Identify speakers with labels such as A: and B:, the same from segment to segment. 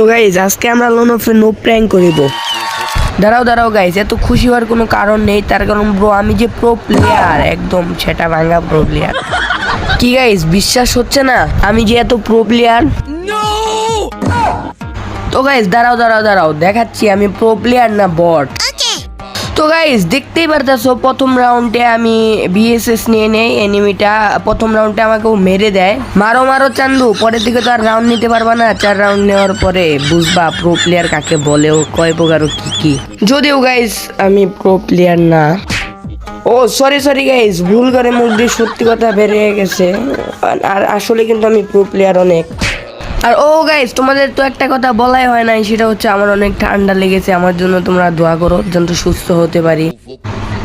A: তো গাইজ আজকে আমরা লোন অফে নো প্র্যাঙ্ক করিব। দাঁড়াও গাইজ, এত খুশি হওয়ার কোনো কারণ নেই, তার কারণ ব্রো আমি যে প্রো প্লেয়ার, একদম সেটা ভাঙা প্রো প্লেয়ার। কি গাইজ বিশ্বাস হচ্ছে না আমি যে এত প্রো প্লেয়ার? তো গাইজ দাঁড়াও দেখাচ্ছি আমি প্রো প্লেয়ার না বট। তো গাইজ দেখতেই পারতেছো প্রথম রাউন্ডে আমি বিএসএস নিয়ে নেই এনিমিটা। প্রথম রাউন্ডে আমাকে মেরে দেয়। মারো চান্দু, পরের দিকে তো আর রাউন্ড নিতে পারবা না। 4 রাউন্ড নেওয়ার পরে বুঝবা প্রো প্লেয়ার কাকে বলে ও কয় প্রকার ও কি। যদিও গাইজ আমি প্রো প্লেয়ার না। ও সরি গাইজ, ভুল করে মুখ দিয়ে সত্যি কথা বেরিয়ে গেছে। আর আসলে কিন্তু আমি প্রো প্লেয়ার অনেক। আর ও গাইজ তোমাদের তো একটা কথা বলাই হয় নাই, সেটা হচ্ছে আমার অনেক ঠান্ডা লেগেছে। আমার জন্য তোমরা দোয়া করো যেন সুস্থ হতে পারি।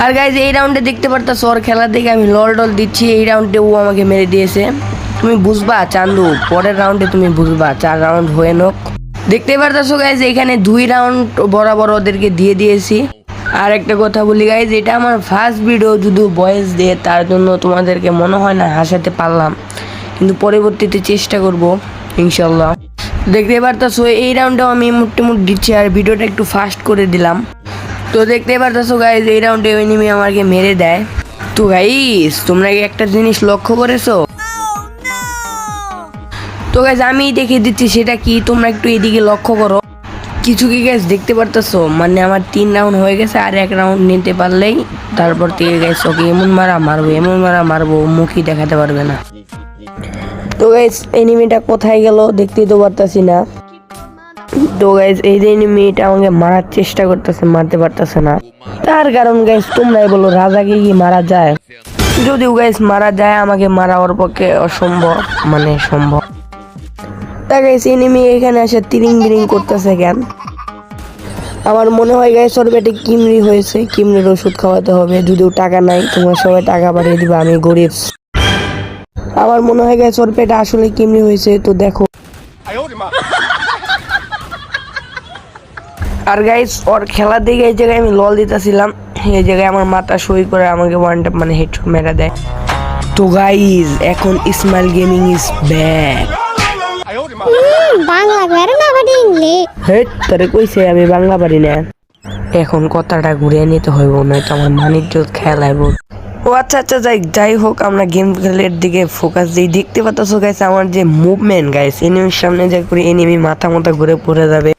A: আর গাইজ এই রাউন্ডে দেখতে পারতাছো ওর খেলা দেখে আমি লল দিচ্ছি। এই রাউন্ডে ও আমাকে মেরে দিয়েছে। তুমি বুঝবা চান্দু, পরের রাউন্ডে তুমি বুঝবা। 4 রাউন্ড হয়ে নোক। দেখতে পারতাছো গাইজ এখানে 2 রাউন্ড বরাবর ওদেরকে দিয়ে দিয়েছি। আর একটা কথা বলি গাইজ, এটা আমার ফার্স্ট ভিডিও, যদি ভয়েস দিয়ে তার জন্য তোমাদেরকে মনে হয় না হাসাতে পারলাম, কিন্তু পরবর্তীতে চেষ্টা করব ইনশাল্লাহ। দেখতে পারতাছো এই রাউন্ডেও আমি মোটামুটি দিচ্ছি আর ভিডিওটা একটু ফাস্ট করে দিলাম। তো দেখতে পারতাছো গাইজ এই রাউন্ডে এনিমি আমাকে মেরে দেয়। তো গাইজ তোমরা কি একটা জিনিস লক্ষ্য করেছো? তো গাইজ আমি দেখে দিচ্ছি সেটা কি, তোমরা একটু এদিকে লক্ষ্য করো। কিছু কি গাইজ দেখতে পারতাছো? মানে আমার 3 রাউন্ড হয়ে গেছে, আর 1 রাউন্ড নিতে পারলেই তারপর থেকে গাইজ ওকে এমন মারবো মুখই দেখাতে পারবে না। তো গাইজ এনিমিটা কোথায় গেল দেখতেই তো পারতাছি না। তো গাইজ এই যে এনিমিটা আমাকে মারার চেষ্টা করতেছে, মারতে পারতেছে না। তার কারণ গাইজ তোমরাই বলো, রাজাকে কি মারা যায়? যদিও গাইজ মারা যায়, আমাকে মারা ওর পক্ষে অসম্ভব, মানে সম্ভব। তা গাইজ এনিমি এখানে এসে তিরিং বিরিং করতেছে কেন? আমার মনে হয় গাইজ ওর পেটে কিমরি হয়েছে, কিমরির ওষুধ খাওয়াতে হবে। যদিও টাকা নাই, তোমরা সবাই টাকা পাঠিয়ে দিবা, আমি গরিব। আমার মনে হয় গাইজ ওর পেটে আসলে কিমরি হয়েছে, তো দেখো। আর গাইজ ওর খেলা দেখে এই জায়গায় আমি লল দিতেছিলাম, এই জায়গায় আমার মাথা সই করে আমাকে ওয়ান ট্যাপ মানে হেডশট মেরে দেয়। তো গাইজ এখন Ismail gaming is back.
B: Bangla পারে না বাট ইংলিশ।
A: হেট তোরে কইছে আমি বাংলা পারি না। এখন কথাটা ঘুরিয়ে নিতে হইব, নয়তো আমার মানিজ্য খেলাইব। ও আচ্ছা যাই হোক, আমরা গেম খেলার দিকে ফোকাস দিই। দেখতে পাচ্ছ গাইস আমার যে মুভমেন্ট গাইস, এনিমির সামনে যা করি এনিমি মাথা ঘুরে পড়ে যাবে।